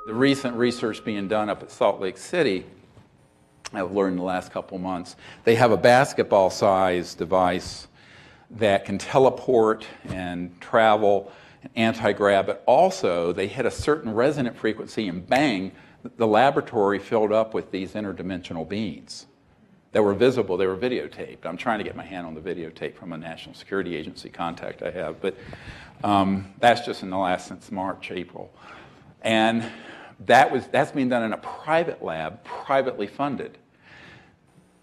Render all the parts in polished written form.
the recent research being done up at Salt Lake City, I've learned in the last couple months, they have a basketball-sized device that can teleport and travel, anti-grav, but also they hit a certain resonant frequency and bang, the laboratory filled up with these interdimensional beings that were visible. They were videotaped. I'm trying to get my hand on the videotape from a National Security Agency contact I have, but that's just in the last, since March, April. And that's being done in a private lab, privately funded.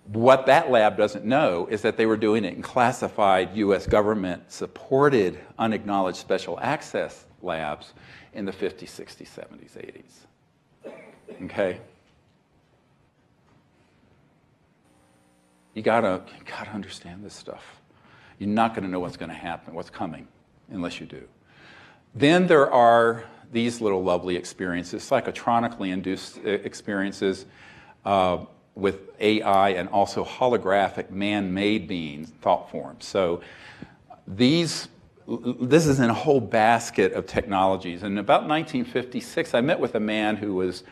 What that lab doesn't know is that they were doing it in classified U.S. government-supported, unacknowledged special access labs in the 50s, 60s, 70s, 80s. Okay? You gotta understand this stuff. You're not going to know what's going to happen, what's coming, unless you do. Then there are these little lovely experiences, psychotronically induced experiences with AI and also holographic man-made beings, thought forms. So this is in a whole basket of technologies. And about 1956, I met with a man who was,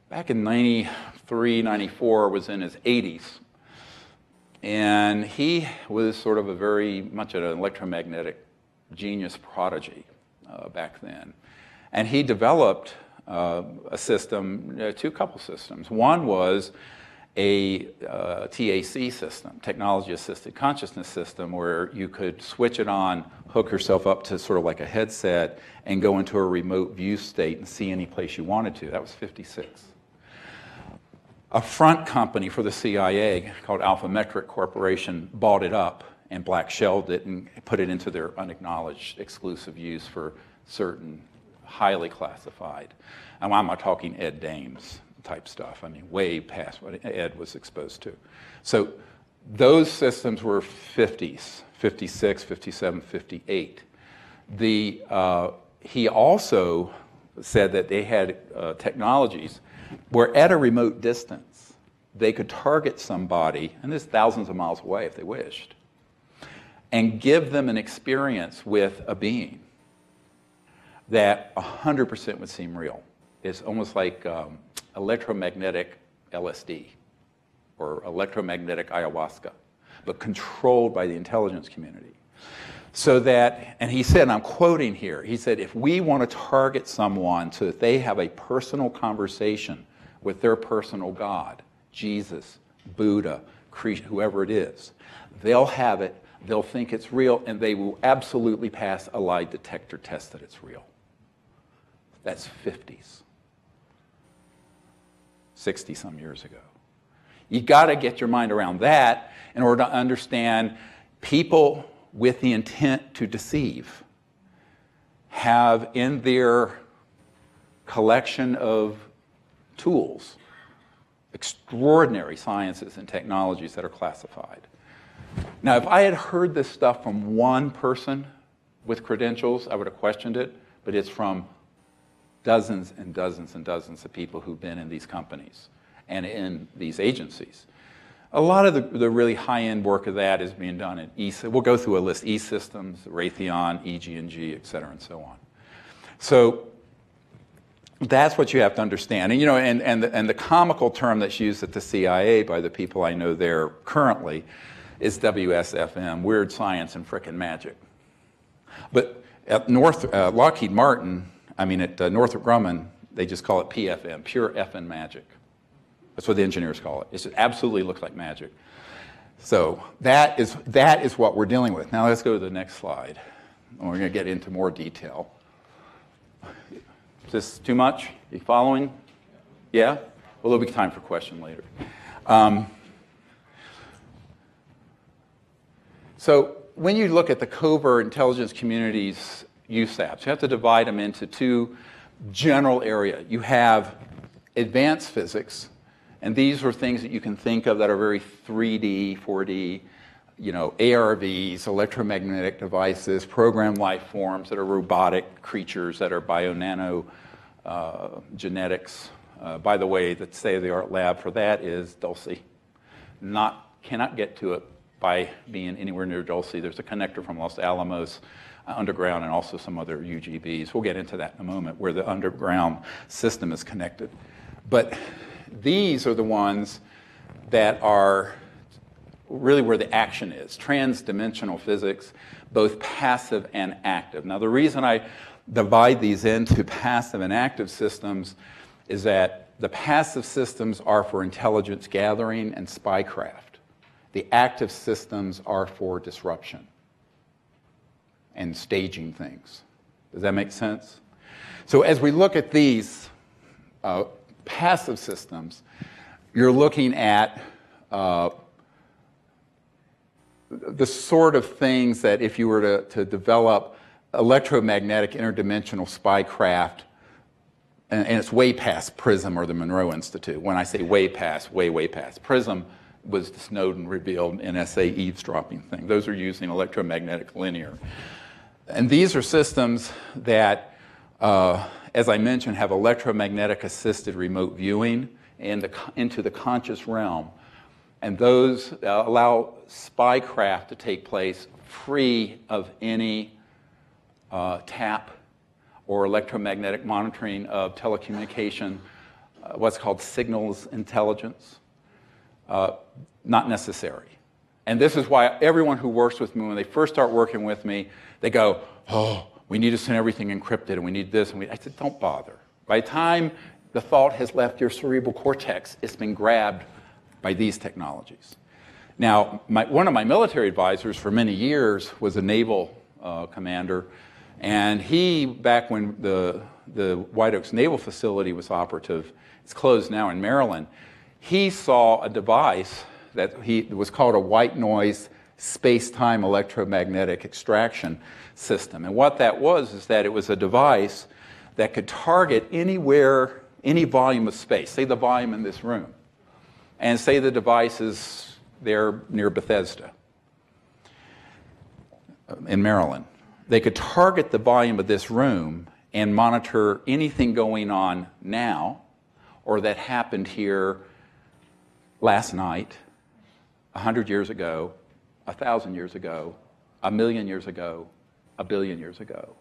back in 93, 94, was in his 80s. And he was sort of a very much an electromagnetic genius prodigy back then. And he developed a system, couple systems. One was a TAC system, technology-assisted consciousness system, where you could switch it on, hook yourself up to sort of like a headset, and go into a remote view state and see any place you wanted to. That was 56. A front company for the CIA called Alphametric Corporation bought it up and black-shelled it and put it into their unacknowledged exclusive use for certain highly classified. And I'm not talking Ed Dames type stuff. I mean, way past what Ed was exposed to. So those systems were 50s, 56, 57, 58. He also said that they had technologies where at a remote distance, they could target somebody, and this is thousands of miles away if they wished, and give them an experience with a being that 100% would seem real. It's almost like electromagnetic LSD or electromagnetic ayahuasca, but controlled by the intelligence community. So that, and he said, and I'm quoting here, he said, if we want to target someone so that they have a personal conversation with their personal God, Jesus, Buddha, whoever it is, they'll have it, they'll think it's real, and they will absolutely pass a lie detector test that it's real. That's 50s. 60-some years ago. You got to get your mind around that in order to understand people with the intent to deceive have in their collection of tools extraordinary sciences and technologies that are classified. Now, if I had heard this stuff from one person with credentials, I would have questioned it, but it's from dozens and dozens and dozens of people who've been in these companies and in these agencies. A lot of the really high-end work of that is being done in we'll go through a list, E-Systems, Raytheon, EG&G, et cetera, and so on. So that's what you have to understand. And, you know, and the comical term that's used at the CIA by the people I know there currently is WSFM, weird science and frickin' magic. But at Lockheed Martin, at Northrop Grumman, they just call it PFM, pure effing magic. That's what the engineers call it. It just absolutely looks like magic. So that is what we're dealing with. Now let's go to the next slide. And we're going to get into more detail. Is this too much? You following? Yeah? Well, there'll be time for question later. So when you look at the covert intelligence community's USAPs, you have to divide them into two general areas. You have advanced physics, and these are things that you can think of that are very 3D, 4D, you know, ARVs, electromagnetic devices, programmed life forms that are robotic creatures that are bio-nano genetics. By the way, the state-of-the-art lab for that is Dulce. Cannot get to it by being anywhere near Dulce. There's a connector from Los Alamos underground and also some other UGVs. We'll get into that in a moment, where the underground system is connected. But these are the ones that are really where the action is, trans-dimensional physics, both passive and active. Now, the reason I divide these into passive and active systems is that the passive systems are for intelligence gathering and spycraft. The active systems are for disruption and staging things. Does that make sense? So as we look at these passive systems, you're looking at the sort of things that if you were to develop electromagnetic interdimensional spycraft, and it's way past PRISM or the Monroe Institute. When I say way past, way past. PRISM was the Snowden revealed NSA eavesdropping thing. Those are using electromagnetic linear. And these are systems that, as I mentioned, have electromagnetic assisted remote viewing into the conscious realm. And those allow spycraft to take place free of any tap or electromagnetic monitoring of telecommunication, what's called signals intelligence. Not necessary. And this is why everyone who works with me, when they first start working with me, they go, oh, we need to send everything encrypted, and we need this. And I said, don't bother. By the time the thought has left your cerebral cortex, it's been grabbed by these technologies. Now, one of my military advisors for many years was a naval commander, and he, back when the White Oaks Naval Facility was operative, it's closed now in Maryland, he saw a device that was called a white noise space-time electromagnetic extraction system. And what that was is that it was a device that could target anywhere, any volume of space, say the volume in this room, and say the device is there near Bethesda in Maryland. They could target the volume of this room and monitor anything going on now or that happened here last night, 100 years ago, 1,000 years ago, 1,000,000 years ago, 1,000,000,000 years ago.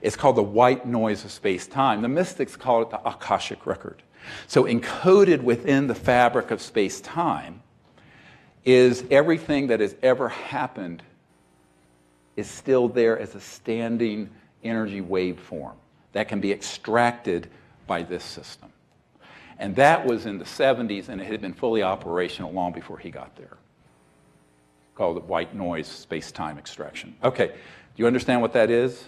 It's called the white noise of space-time. The mystics call it the Akashic record. So encoded within the fabric of space-time is everything that has ever happened is still there as a standing energy waveform that can be extracted by this system. And that was in the 70s, and it had been fully operational long before he got there. Called the white noise space-time extraction. Okay, do you understand what that is?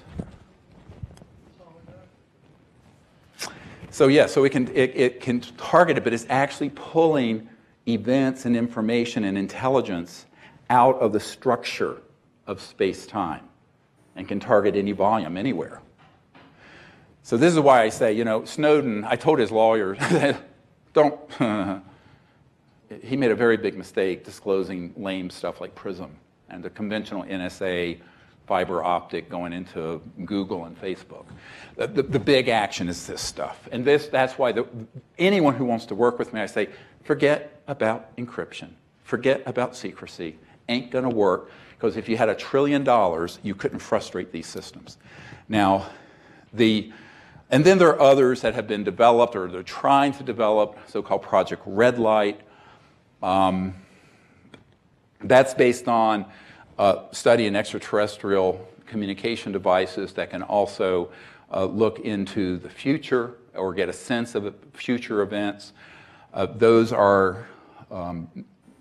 So yeah, so it can target it, but it's actually pulling events and information and intelligence out of the structure of space-time and can target any volume anywhere. So this is why I say, you know, Snowden, I told his lawyers, don't, he made a very big mistake disclosing lame stuff like PRISM and the conventional NSA fiber optic going into Google and Facebook. The big action is this stuff. And that's why anyone who wants to work with me, I say, forget about encryption. Forget about secrecy. Ain't going to work, because if you had $1 trillion, you couldn't frustrate these systems. Now, and then there are others that have been developed or they're trying to develop, so-called Project Red Light. That's based on studying extraterrestrial communication devices that can also look into the future or get a sense of future events. Those are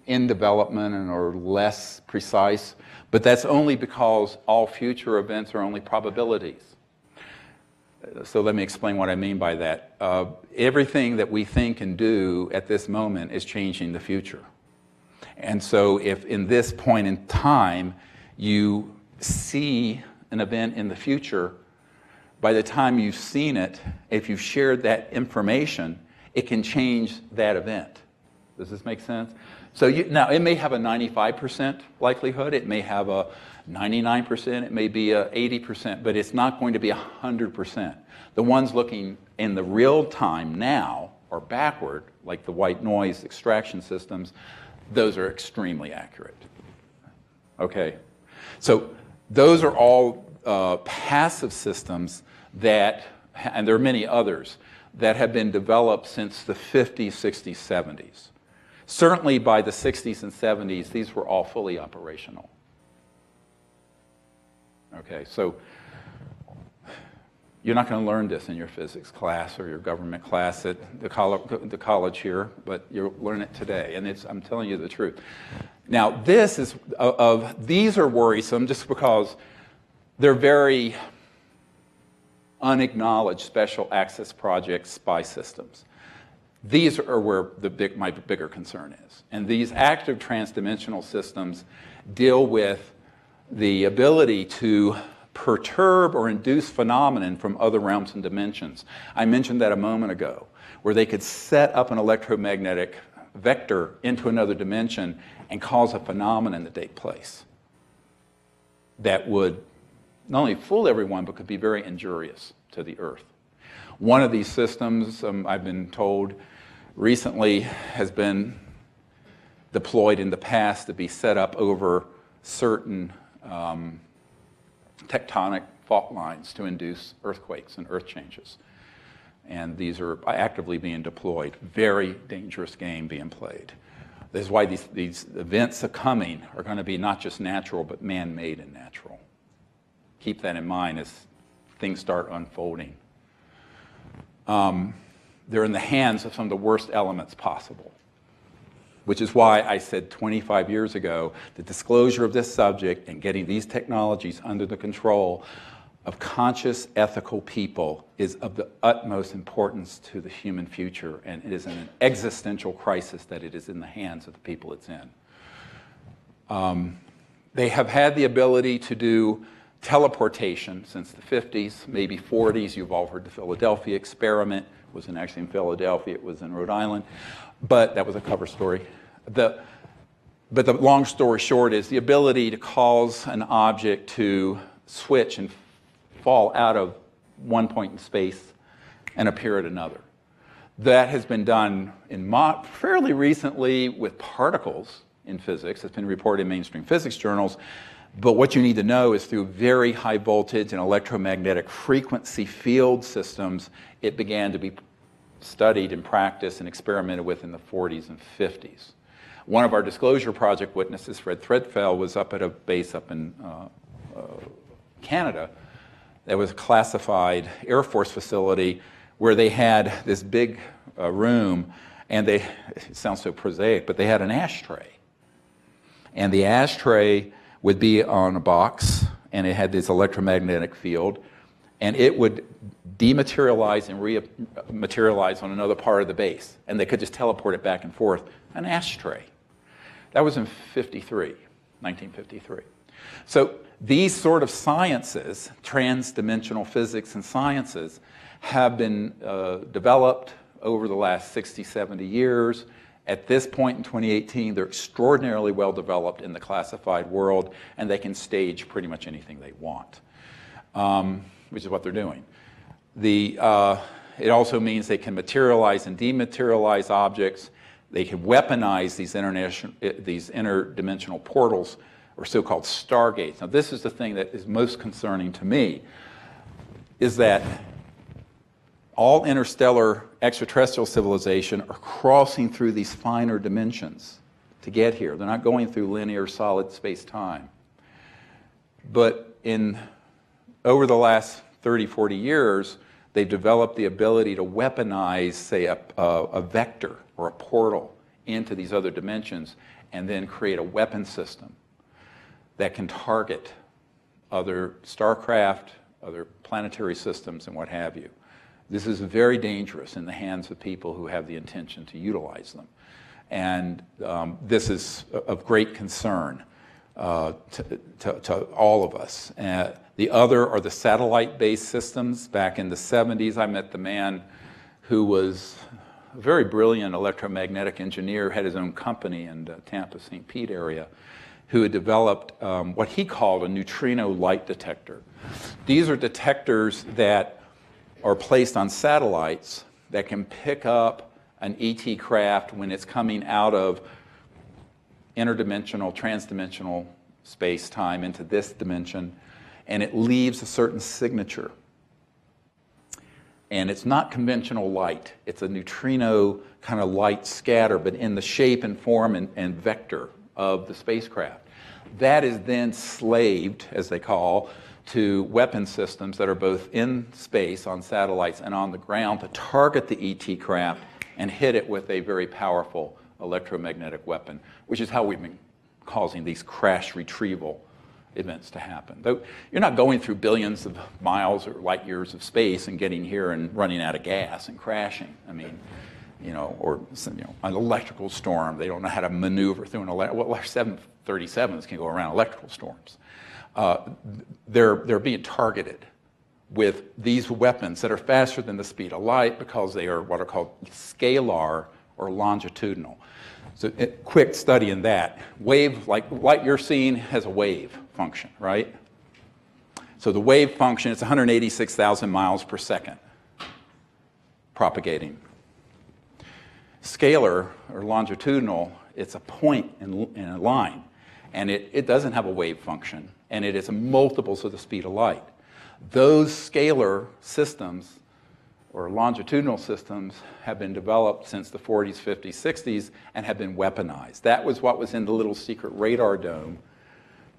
in development and are less precise, but that's only because all future events are only probabilities. So let me explain what I mean by that. Everything that we think and do at this moment is changing the future. And so if in this point in time you see an event in the future, by the time you've seen it, if you've shared that information, it can change that event. Does this make sense? So now it may have a 95% likelihood, it may have a 99%, it may be a 80%, but it's not going to be 100%. The ones looking in the real time now or backward, like the white noise extraction systems, those are extremely accurate. Okay, so those are all passive systems that, and there are many others, that have been developed since the 50s, 60s, 70s. Certainly by the 60s and 70s, these were all fully operational. Okay, so you're not going to learn this in your physics class or your government class at the college here, but you'll learn it today, and I'm telling you the truth. Now, these are worrisome just because they're very unacknowledged special access project spy systems. These are where my bigger concern is. And these active transdimensional systems deal with the ability to perturb or induce phenomenon from other realms and dimensions. I mentioned that a moment ago, where they could set up an electromagnetic vector into another dimension and cause a phenomenon to take place that would not only fool everyone, but could be very injurious to the Earth. One of these systems, I've been told, recently has been deployed in the past to be set up over certain tectonic fault lines to induce earthquakes and earth changes. And these are actively being deployed. Very dangerous game being played. This is why these events coming are going to be not just natural, but man-made and natural. Keep that in mind as things start unfolding. They're in the hands of some of the worst elements possible, which is why I said 25 years ago the disclosure of this subject and getting these technologies under the control of conscious, ethical people is of the utmost importance to the human future, and it is an existential crisis that it is in the hands of the people it's in. They have had the ability to do teleportation since the 50s, maybe 40s. You've all heard the Philadelphia experiment. It wasn't actually in Philadelphia, it was in Rhode Island. But that was a cover story. But the long story short is the ability to cause an object to switch and fall out of one point in space and appear at another. That has been done fairly recently with particles in physics. It's been reported in mainstream physics journals. But what you need to know is through very high voltage and electromagnetic frequency field systems, it began to be studied and practiced and experimented with in the 40s and 50s. One of our disclosure project witnesses, Fred Threadfell, was up at a base up in Canada that was a classified Air Force facility where they had this big room, and it sounds so prosaic, but they had an ashtray. And the ashtray would be on a box, and it had this electromagnetic field, and it would dematerialize and rematerialize on another part of the base, and they could just teleport it back and forth. An ashtray. That was in 1953. So these sort of sciences, trans-dimensional physics and sciences, have been developed over the last 60, 70 years. At this point in 2018, they're extraordinarily well developed in the classified world, and they can stage pretty much anything they want, which is what they're doing. It also means they can materialize and dematerialize objects. They can weaponize these interdimensional portals, or so-called stargates. Now, this is the thing that is most concerning to me, is that all interstellar extraterrestrial civilization are crossing through these finer dimensions to get here. They're not going through linear solid space-time. But over the last 30, 40 years, they've developed the ability to weaponize, say, a vector or a portal into these other dimensions and then create a weapon system that can target other starcraft, other planetary systems, and what have you. This is very dangerous in the hands of people who have the intention to utilize them. And this is of great concern to all of us. The other are the satellite-based systems. Back in the 70s, I met the man who was a very brilliant electromagnetic engineer, had his own company in the Tampa, St. Pete area, who had developed what he called a neutrino light detector. These are detectors that are placed on satellites that can pick up an ET craft when it's coming out of interdimensional, transdimensional space-time into this dimension, and it leaves a certain signature. And it's not conventional light. It's a neutrino kind of light scatter, but in the shape and form and vector of the spacecraft. That is then slaved, as they call, to weapon systems that are both in space on satellites and on the ground to target the ET craft and hit it with a very powerful electromagnetic weapon, which is how we've been causing these crash retrieval events to happen. Though you're not going through billions of miles or light years of space and getting here and running out of gas and crashing. I mean, or an electrical storm. They don't know how to maneuver through well, 737s can go around electrical storms. They're being targeted with these weapons that are faster than the speed of light because they are what are called scalar or longitudinal. So quick study in that. Wave, like light you're seeing, has a wave function, right? So the wave function, it's 186,000 miles per second propagating. Scalar or longitudinal, it's a point in a line, and it doesn't have a wave function, and it is multiples of the speed of light. Those scalar systems or longitudinal systems have been developed since the 40s, 50s, 60s, and have been weaponized. That was what was in the little secret radar dome.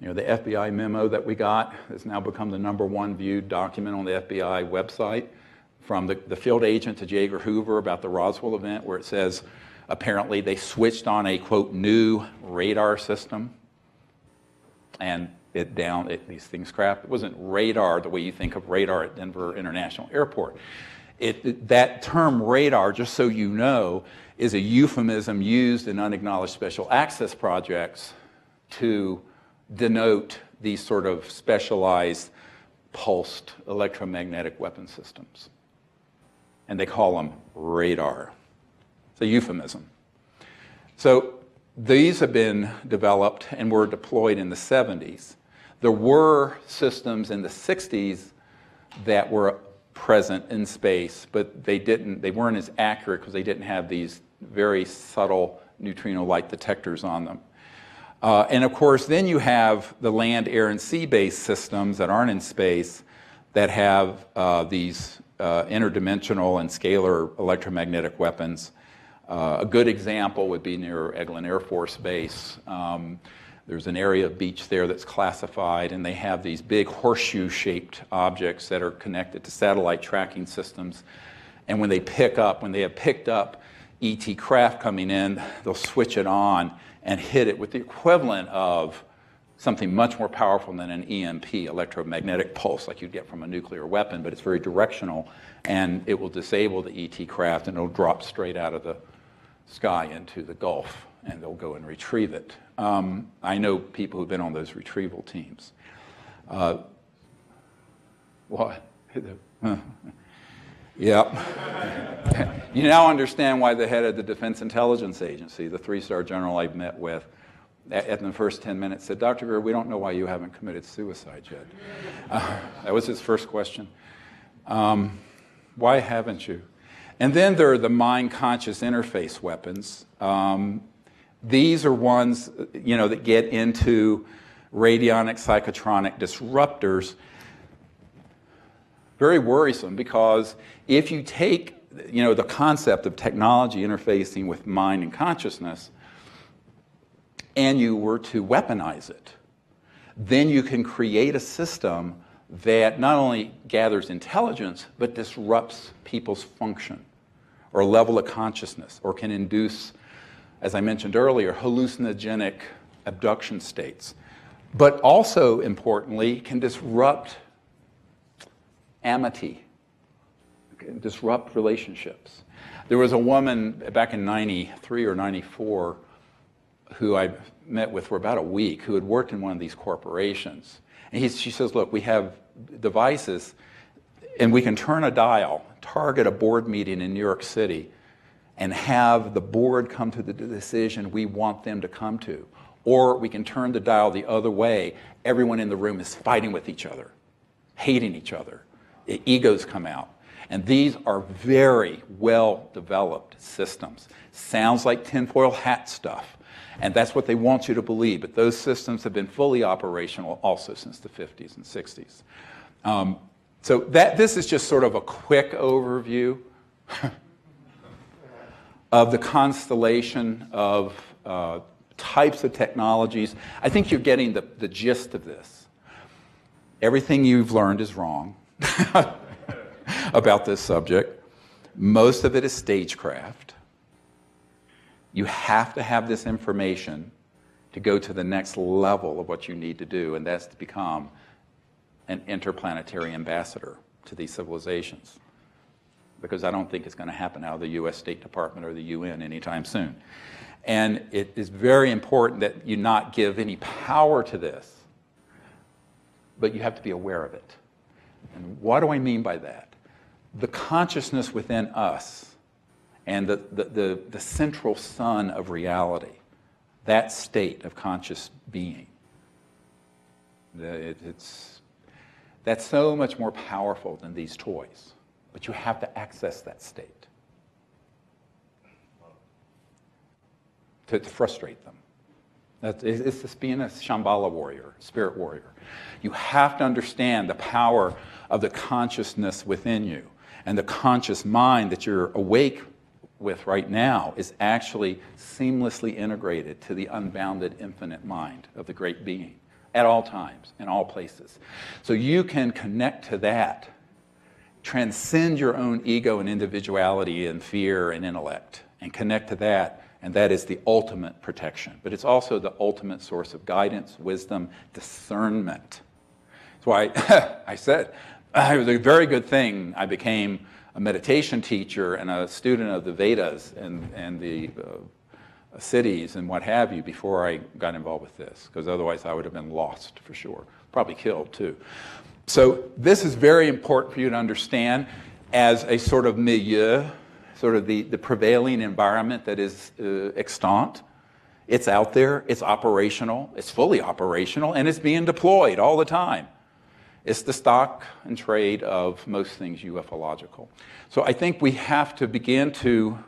The FBI memo that we got has now become the #1 viewed document on the FBI website, from the field agent to J. Edgar Hoover about the Roswell event, where it says apparently they switched on a, quote, new radar system, and these things crashed. It wasn't radar the way you think of radar at Denver International Airport. That term radar, just so you know, is a euphemism used in unacknowledged special access projects to denote these sort of specialized pulsed electromagnetic weapon systems. And they call them radar. It's a euphemism. So these have been developed and were deployed in the 70s. There were systems in the 60s that were present in space, but they weren't as accurate because they didn't have these very subtle neutrino light detectors on them. And of course, then you have the land, air, and sea-based systems that aren't in space that have these interdimensional and scalar electromagnetic weapons. A good example would be near Eglin Air Force Base. There's an area of beach there that's classified, and they have these big horseshoe-shaped objects that are connected to satellite tracking systems. And when they have picked up ET craft coming in, they'll switch it on and hit it with the equivalent of something much more powerful than an EMP, electromagnetic pulse, like you'd get from a nuclear weapon, but it's very directional, and it will disable the ET craft, and it'll drop straight out of the sky into the Gulf, and they'll go and retrieve it. I know people who've been on those retrieval teams. What? Yeah. You now understand why the head of the Defense Intelligence Agency, the 3-star general I met with, in the first 10 minutes said, "Dr. Greer, we don't know why you haven't committed suicide yet." That was his first question. Why haven't you? And then there are the mind-conscious interface weapons. These are ones, that get into radionic psychotronic disruptors. Very worrisome, because if you take, the concept of technology interfacing with mind and consciousness, and you were to weaponize it, then you can create a system that not only gathers intelligence, but disrupts people's function or level of consciousness, or can induce, as I mentioned earlier, hallucinogenic abduction states. But also, importantly, can disrupt amity, can disrupt relationships. There was a woman back in 93 or 94 who I met with for about a week, who had worked in one of these corporations. And she says, look, we have devices, and we can turn a dial, target a board meeting in New York City, and have the board come to the decision we want them to come to. Or we can turn the dial the other way. Everyone in the room is fighting with each other, hating each other. Egos come out. And these are very well-developed systems. Sounds like tinfoil hat stuff. And that's what they want you to believe. But those systems have been fully operational also since the 50s and 60s. So this is just sort of a quick overview of the constellation of types of technologies. I think you're getting the gist of this. Everything you've learned is wrong about this subject. Most of it is stagecraft. You have to have this information to go to the next level of what you need to do, and that's to become an interplanetary ambassador to these civilizations. Because I don't think it's going to happen out of the U.S. State Department or the UN anytime soon. And it is very important that you not give any power to this, but you have to be aware of it. And what do I mean by that? The consciousness within us and the central sun of reality, that state of conscious being, that's so much more powerful than these toys. But you have to access that state to frustrate them. It's just being a Shambhala warrior, spirit warrior. You have to understand the power of the consciousness within you. And the conscious mind that you're awake with right now is actually seamlessly integrated to the unbounded infinite mind of the great being at all times, in all places. So you can connect to that, transcend your own ego and individuality and fear and intellect, and connect to that, and that is the ultimate protection. But it's also the ultimate source of guidance, wisdom, discernment. That's why I said it was a very good thing I became a meditation teacher and a student of the Vedas and the cities and what have you before I got involved with this, because otherwise I would have been lost for sure, probably killed too. So this is very important for you to understand as a sort of milieu, sort of the prevailing environment that is extant. It's out there, it's operational, it's fully operational, and it's being deployed all the time. It's the stock and trade of most things ufological. So I think we have to begin to,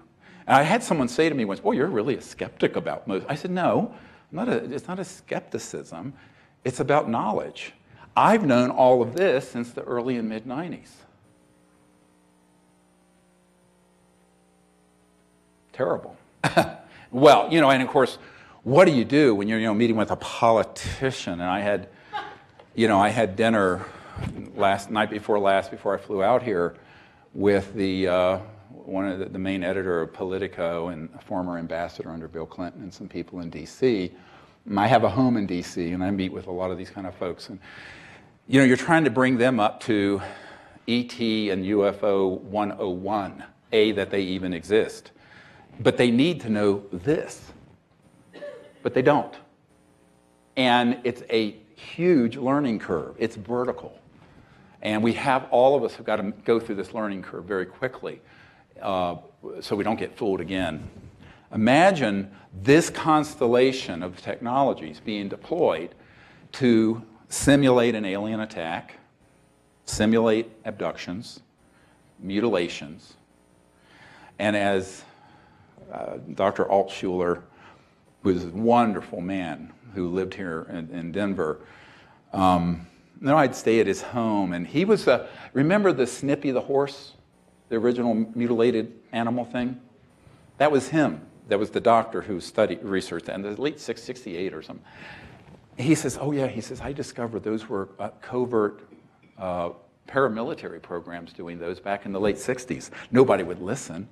and I had someone say to me once, "Boy, you're really a skeptic about most." I said, "No, it's not a skepticism, it's about knowledge." I've known all of this since the early and mid-90s. Terrible. Well, and of course, what do you do when you're, meeting with a politician? And I had dinner night before last, before I flew out here, with one of the main editor of Politico and a former ambassador under Bill Clinton and some people in D.C. I have a home in D.C. and I meet with a lot of these kind of folks. And you're trying to bring them up to ET and UFO 101, that they even exist. But they need to know this. But they don't. And it's a huge learning curve. It's vertical. And all of us have got to go through this learning curve very quickly so we don't get fooled again. Imagine this constellation of technologies being deployed to simulate an alien attack, simulate abductions, mutilations, and as Dr. Altshuler, who is a wonderful man who lived here in Denver, I'd stay at his home, and he was remember the Snippy the horse, the original mutilated animal thing? That was him. That was the doctor who researched that in the late 68 or something. He says, "Oh yeah," he says, "I discovered those were covert paramilitary programs doing those back in the late 60s. Nobody would listen."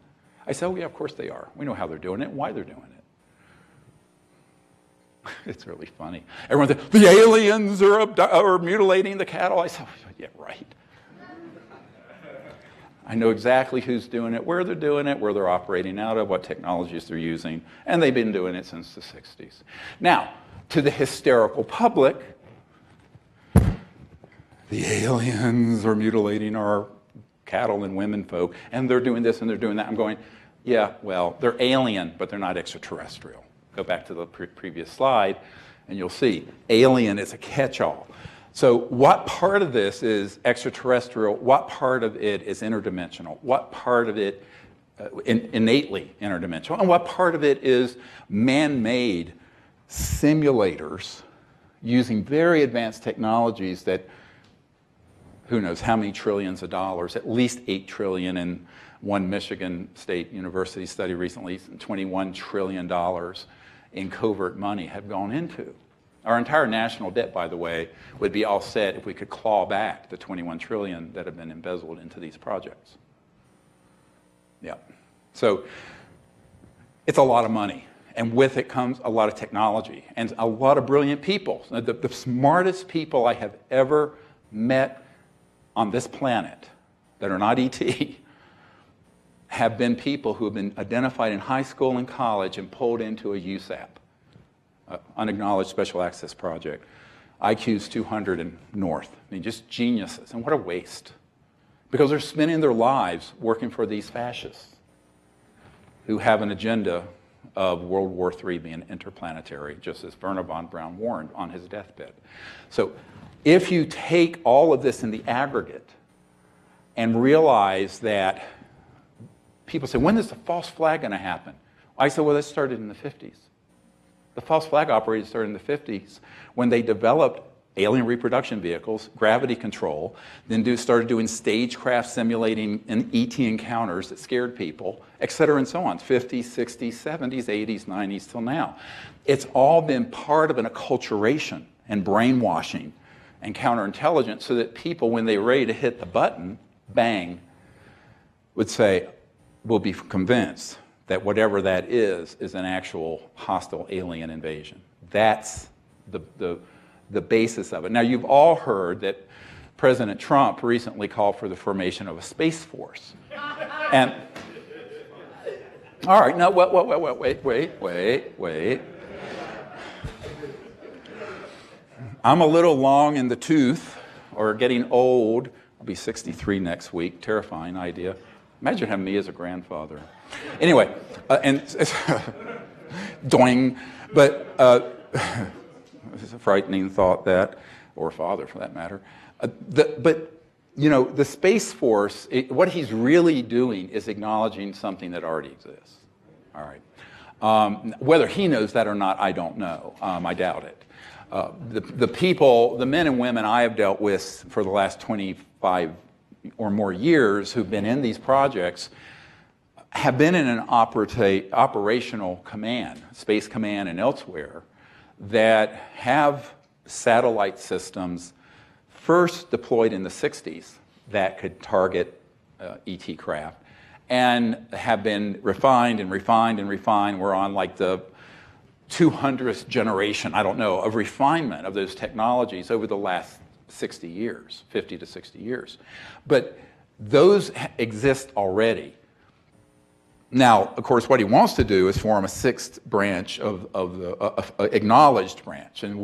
I said, "Oh yeah, of course they are. We know how they're doing it and why they're doing it." It's really funny. Everyone said, "The aliens are mutilating the cattle." I said, "Oh, yeah, right. I know exactly who's doing it, where they're operating out of, what technologies they're using, and they've been doing it since the 60s. Now, to the hysterical public, the aliens are mutilating our cattle and women folk, and they're doing this and they're doing that. I'm going, yeah, well, they're alien, but they're not extraterrestrial. Go back to the previous slide, and you'll see alien is a catch-all. So what part of this is extraterrestrial? What part of it is interdimensional? What part of it innately interdimensional, and what part of it is man-made simulators using very advanced technologies that, who knows how many trillions of dollars, at least 8 trillion in one Michigan State University study recently, $21 trillion in covert money have gone into. Our entire national debt, by the way, would be all set if we could claw back the 21 trillion that have been embezzled into these projects. Yeah. So it's a lot of money. And with it comes a lot of technology and a lot of brilliant people. The smartest people I have ever met on this planet that are not ET have been people who have been identified in high school and college and pulled into a USAP, Unacknowledged Special Access Project. IQ's 200 and north. I mean, just geniuses. And what a waste. Because they're spending their lives working for these fascists who have an agenda of World War III being interplanetary, just as Wernher von Braun warned on his deathbed. So if you take all of this in the aggregate and realize that people say, when is the false flag going to happen? I said, well, that started in the 50s. The false flag operators started in the 50s when they developed alien reproduction vehicles, gravity control, then started doing stagecraft simulating ET encounters that scared people, et cetera and so on, 50s, 60s, 70s, 80s, 90s till now. It's all been part of an acculturation and brainwashing and counterintelligence so that people, when they're ready to hit the button, bang, would say, will be convinced that whatever that is an actual hostile alien invasion. That's the basis of it. Now, you've all heard that President Trump recently called for the formation of a space force. And, all right, now, wait. I'm a little long in the tooth, or getting old. I'll be 63 next week. Terrifying idea. Imagine having me as a grandfather. Anyway, and doing, but it's a frightening thought that, or father for that matter. But you know, the Space Force, what he's really doing is acknowledging something that already exists. All right. Whether he knows that or not, I don't know. I doubt it. The people, the men and women I have dealt with for the last 25 or more years who've been in these projects have been in an operational command, Space Command and elsewhere, that have satellite systems first deployed in the 60s that could target ET craft and have been refined and refined and refined. We're on like the 200th generation, I don't know, of refinement of those technologies over the last 60 years, 50 to 60 years. But those exist already. Now, of course, what he wants to do is form a sixth branch of the acknowledged branch. And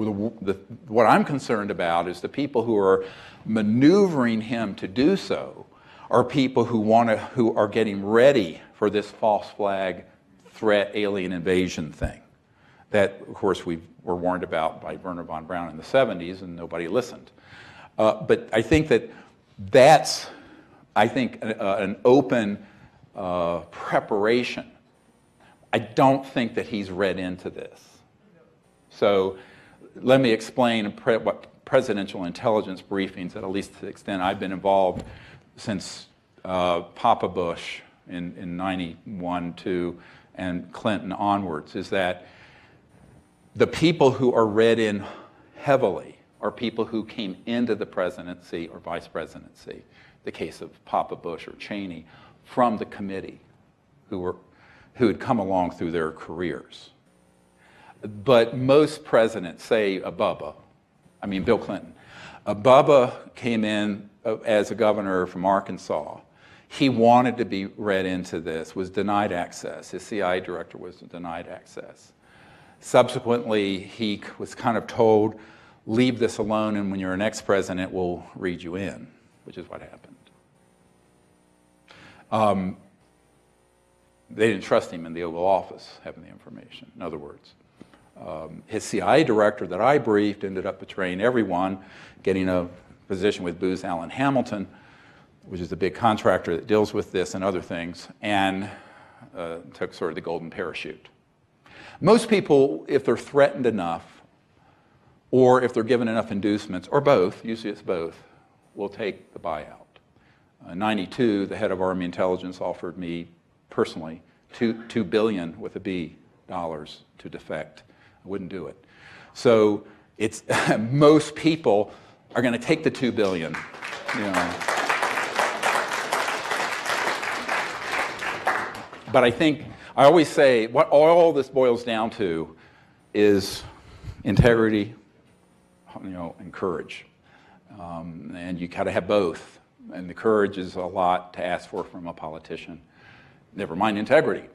what I'm concerned about is the people who are maneuvering him to do so are people who are getting ready for this false flag threat alien invasion thing that, of course, we were warned about by Wernher von Braun in the 70s and nobody listened. But I think that's an open preparation. I don't think that he's read into this. So let me explain what presidential intelligence briefings, at least to the extent I've been involved since Papa Bush in 91, 2, and Clinton onwards, is that the people who are read in heavily are people who came into the presidency or vice presidency, the case of Papa Bush or Cheney, from the committee, who had come along through their careers. But most presidents, say Bill Clinton, Bubba came in as a governor from Arkansas. He wanted to be read into this, was denied access. His CIA director was denied access. Subsequently, he was kind of told, leave this alone, and when you're an ex-president, we'll read you in, which is what happened. They didn't trust him in the Oval Office having the information, in other words. His CIA director that I briefed ended up betraying everyone, getting a position with Booz Allen Hamilton, which is a big contractor that deals with this and other things, and took sort of the golden parachute. Most people, if they're threatened enough, or if they're given enough inducements, or both, usually it's both, will take the buyout. In '92, the head of Army Intelligence offered me personally $2 billion with a B dollars to defect. I wouldn't do it. So it's most people are going to take the $2 billion. You know. But I think I always say what all this boils down to is integrity, you know, and courage, and you got to have both. And the courage is a lot to ask for from a politician. Never mind integrity.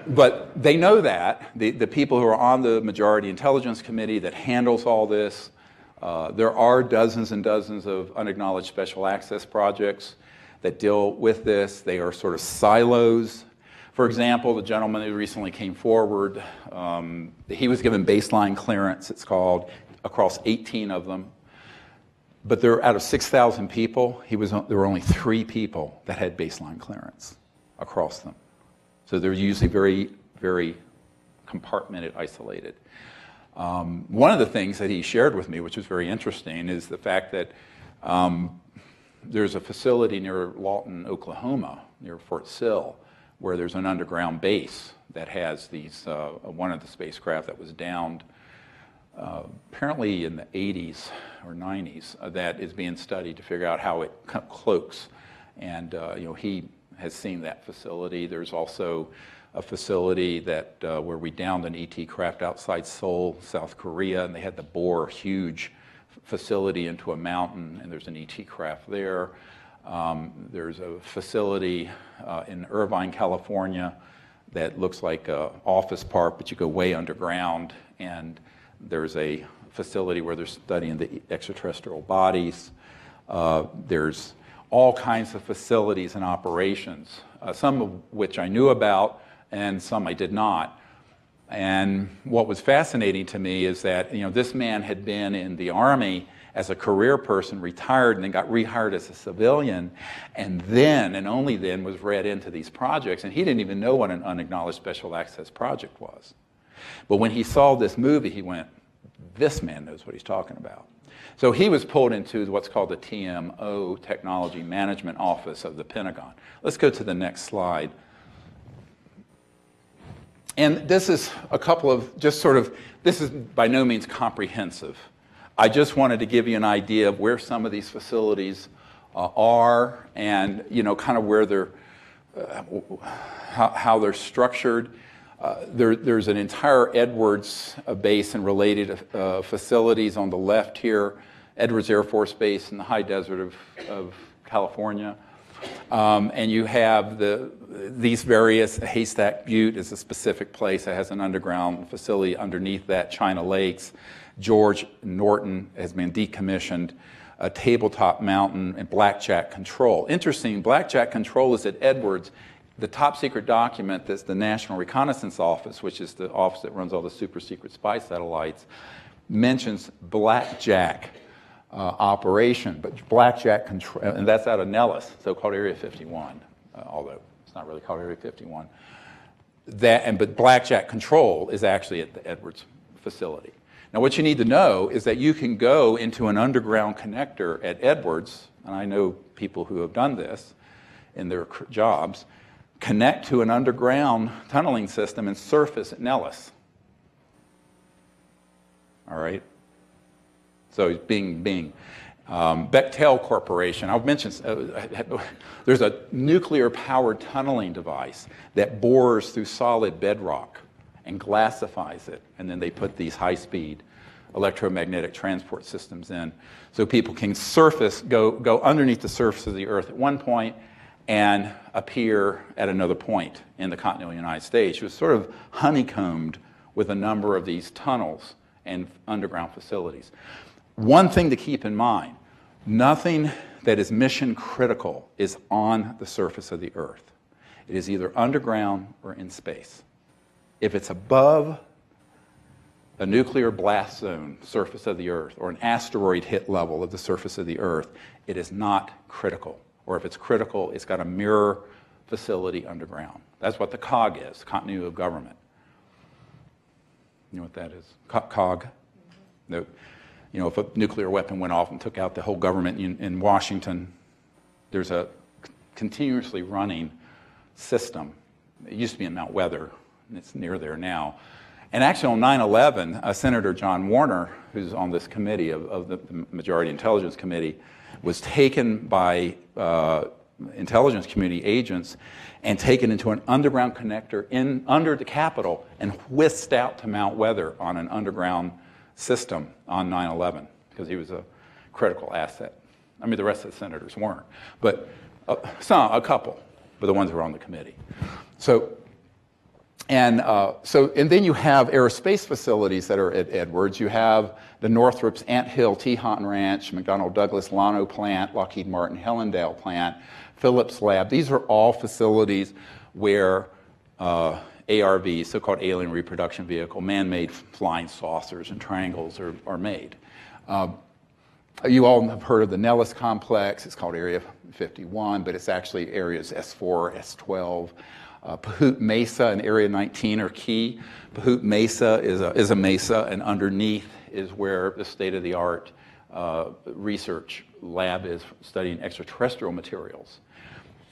But they know that, the people who are on the Majority Intelligence Committee that handles all this. There are dozens and dozens of unacknowledged special access projects that deal with this. They are sort of silos. For example, the gentleman who recently came forward, he was given baseline clearance, it's called, across 18 of them. But there, out of 6,000 people, there were only 3 people that had baseline clearance across them. So they're usually very, very compartmented, isolated. One of the things that he shared with me, which was very interesting, is the fact that there's a facility near Lawton, Oklahoma, near Fort Sill, where there's an underground base that has these, one of the spacecraft that was downed apparently in the 80s or 90s, that is being studied to figure out how it cloaks. And you know, he has seen that facility. There's also a facility that where we downed an ET craft outside Seoul, South Korea, and they had to bore a huge facility into a mountain, and there's an ET craft there. There's a facility in Irvine, California that looks like an office park, but you go way underground, and there's a facility where they're studying the extraterrestrial bodies. There's all kinds of facilities and operations, some of which I knew about and some I did not. And what was fascinating to me is that, you know, this man had been in the Army as a career person, retired, and then got rehired as a civilian, and then, and only then, was read into these projects, and he didn't even know what an unacknowledged special access project was. But when he saw this movie, he went, this man knows what he's talking about. So he was pulled into what's called the TMO, Technology Management Office of the Pentagon. Let's go to the next slide. And this is a couple of just sort of, this is by no means comprehensive. I just wanted to give you an idea of where some of these facilities are, and you know, kind of where they're, how they're structured. There's an entire Edwards base and related facilities on the left here, Edwards Air Force Base in the high desert of California. And you have these various, Haystack Butte is a specific place that has an underground facility underneath that, China Lakes. George Norton has been decommissioned, Tabletop Mountain, and Blackjack Control. Interesting, Blackjack Control is at Edwards. The top secret document that's the National Reconnaissance Office, which is the office that runs all the super secret spy satellites, mentions Blackjack operation, but Blackjack Control, and that's out of Nellis, so-called Area 51, although it's not really called Area 51. But Blackjack Control is actually at the Edwards facility. Now, what you need to know is that you can go into an underground connector at Edwards, and I know people who have done this in their jobs, connect to an underground tunneling system and surface at Nellis. All right? So Bing. Bechtel Corporation, I've mentioned, there's a nuclear-powered tunneling device that bores through solid bedrock and glassifies it, and then they put these high-speed electromagnetic transport systems in, so people can go underneath the surface of the Earth at one point and appear at another point in the continental United States. It was sort of honeycombed with a number of these tunnels and underground facilities. One thing to keep in mind, nothing that is mission critical is on the surface of the Earth. It is either underground or in space. If it's above a nuclear blast zone, surface of the Earth, or an asteroid hit level of the surface of the Earth, it is not critical. or if it's critical, it's got a mirror facility underground. That's what the COG is, continuity of government. You know what that is? COG? No. You know, if a nuclear weapon went off and took out the whole government in Washington, there's a continuously running system. It used to be in Mount Weather, and it's near there now. And actually on 9/11, Senator John Warner, who's on this committee of the Majority Intelligence Committee, was taken by intelligence community agents and taken into an underground connector under the Capitol and whisked out to Mount Weather on an underground system on 9/11 because he was a critical asset. I mean, the rest of the senators weren't, but a couple, but the ones who were on the committee. And then you have aerospace facilities that are at Edwards. You have the Northrop's Ant Hill Teton Ranch, McDonnell Douglas Llano plant, Lockheed Martin Hellendale plant, Phillips Lab. These are all facilities where ARVs, so-called alien reproduction vehicle, man-made flying saucers and triangles are made. You all have heard of the Nellis complex. It's called Area 51, but it's actually areas S4, S12. Pahut Mesa and Area 19 are key. Pahut Mesa is a mesa, and underneath is where the state-of-the-art research lab is studying extraterrestrial materials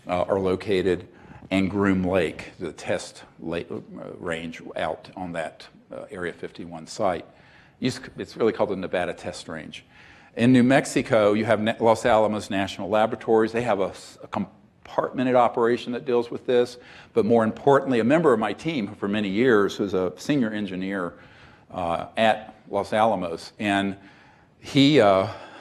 are located, and Groom Lake, the test range out on that Area 51 site. It's really called the Nevada Test Range. In New Mexico, you have Los Alamos National Laboratories. They have a compartmented operation that deals with this, but more importantly, a member of my team for many years who's a senior engineer at Los Alamos, and he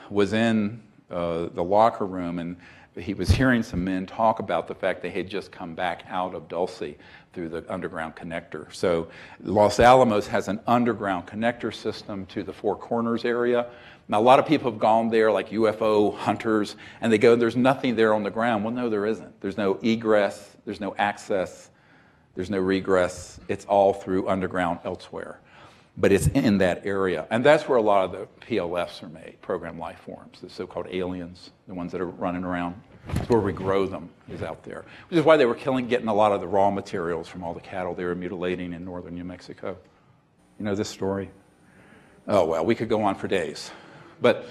was in the locker room, and he was hearing some men talk about the fact they had just come back out of Dulce through the underground connector. So Los Alamos has an underground connector system to the Four Corners area. Now, a lot of people have gone there, like UFO hunters, and they go, there's nothing there on the ground. Well, no, there isn't. There's no egress, there's no access, there's no regress. It's all through underground elsewhere. But it's in that area. And that's where a lot of the PLFs are made, programmed life forms, the so-called aliens, the ones that are running around. It's where we grow them, is out there. Which is why they were getting a lot of the raw materials from all the cattle they were mutilating in northern New Mexico. You know this story? Oh, well, we could go on for days. But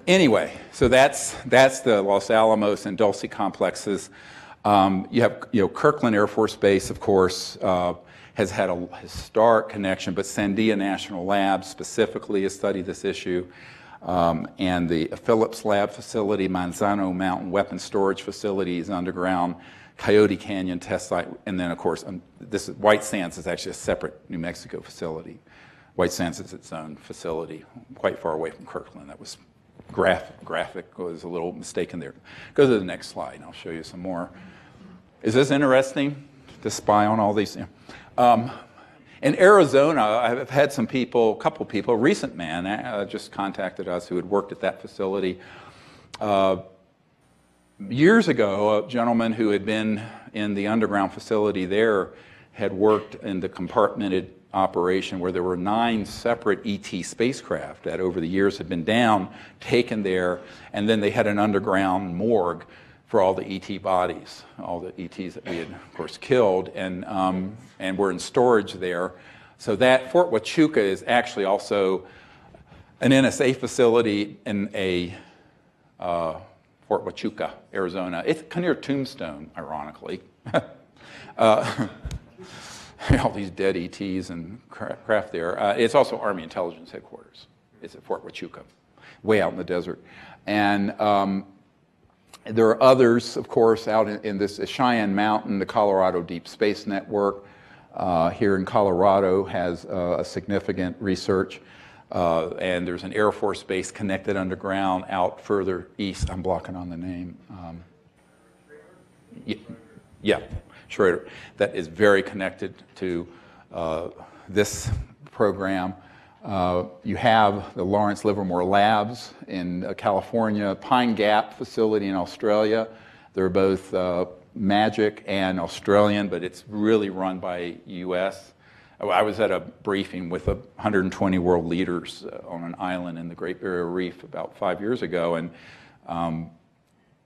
anyway, so that's the Los Alamos and Dulce complexes. You have Kirkland Air Force Base, of course, has had a historic connection, but Sandia National Lab specifically has studied this issue. And the Phillips Lab facility, Manzano Mountain Weapons Storage Facility is underground, Coyote Canyon Test Site, and then, of course, White Sands is actually a separate New Mexico facility. White Sands is its own facility, quite far away from Kirkland. That was graphic, was a little mistaken there. Go to the next slide, and I'll show you some more. Is this interesting to spy on all these? In Arizona, I've had some people, a couple people, a recent man just contacted us who had worked at that facility. Years ago, a gentleman who had been in the underground facility there had worked in the compartmented operation where there were 9 separate ET spacecraft that over the years had been down, taken there, and then they had an underground morgue for all the ET bodies, all the ETs that we had, of course, killed, and were in storage there. So that Fort Huachuca is actually also an NSA facility in Fort Huachuca, Arizona. It's near Tombstone, ironically. All these dead ETs and craft there. It's also Army Intelligence Headquarters. It's at Fort Huachuca, way out in the desert. And there are others, of course, out in this Cheyenne Mountain. The Colorado Deep Space Network here in Colorado has a significant research. And there's an Air Force base connected underground out further east. I'm blocking on the name. Yeah, Schroeder. That is very connected to this program. You have the Lawrence Livermore Labs in California, Pine Gap facility in Australia. They're both Magic and Australian, but it's really run by U.S. I was at a briefing with 120 world leaders on an island in the Great Barrier Reef about 5 years ago, and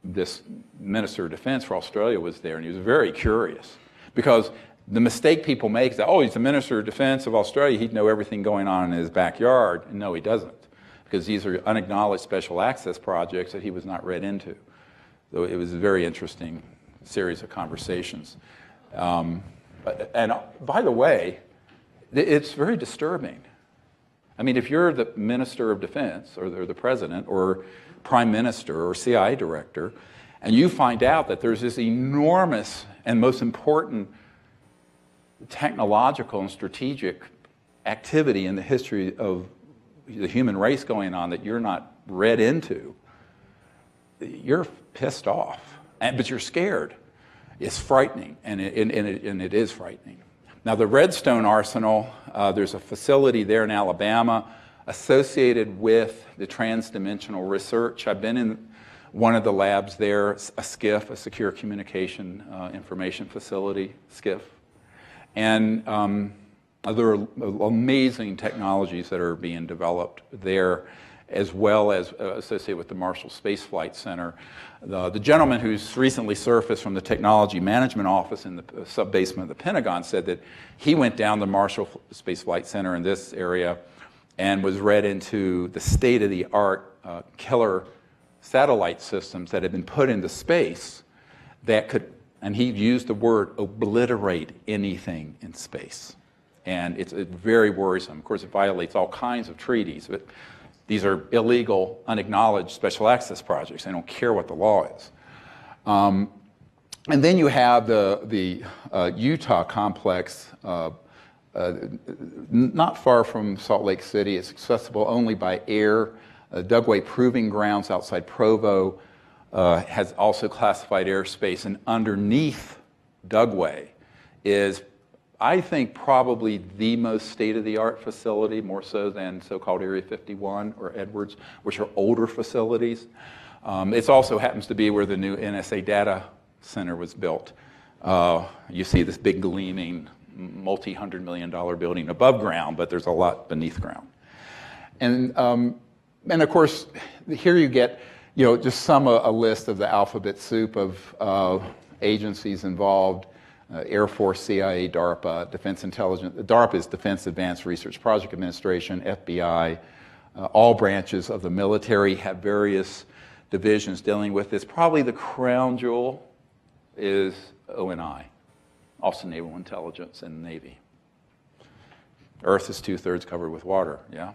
this Minister of Defense for Australia was there, and he was very curious because the mistake people make is that, oh, he's the Minister of Defense of Australia, he'd know everything going on in his backyard. And no, he doesn't, because these are unacknowledged special access projects that he was not read into. So it was a very interesting series of conversations. And by the way, it's very disturbing. I mean, if you're the Minister of Defense or the President or Prime Minister or CIA Director, and you find out that there's this enormous and most important technological and strategic activity in the history of the human race going on that you're not read into, you're pissed off, but you're scared. It's frightening, and it is frightening. Now, the Redstone Arsenal, there's a facility there in Alabama associated with the transdimensional research. I've been in one of the labs there, a SCIF, a Secure Communication Information Facility, SCIF. And there are amazing technologies that are being developed there, as well as associated with the Marshall Space Flight Center. The gentleman who's recently surfaced from the Technology Management Office in the sub-basement of the Pentagon said that he went down the Marshall Space Flight Center in this area and was read into the state-of-the-art killer satellite systems that had been put into space that could, and he used the word, obliterate anything in space. And it's very worrisome. Of course, it violates all kinds of treaties, but these are illegal, unacknowledged special access projects. They don't care what the law is. And then you have the Utah complex, not far from Salt Lake City. It's accessible only by air. Dugway Proving Grounds outside Provo has also classified airspace, and underneath Dugway is, I think, probably the most state-of-the-art facility, more so than so-called Area 51 or Edwards, which are older facilities. It also happens to be where the new NSA data center was built. You see this big gleaming multi-hundred-million-dollar building above ground, but there's a lot beneath ground. And of course, here you get, just a list of the alphabet soup of agencies involved. Air Force, CIA, DARPA, Defense Intelligence. DARPA is Defense Advanced Research Project Administration, FBI. All branches of the military have various divisions dealing with this. Probably the crown jewel is ONI, Office of Naval Intelligence and Navy. Earth is 2/3 covered with water, yeah?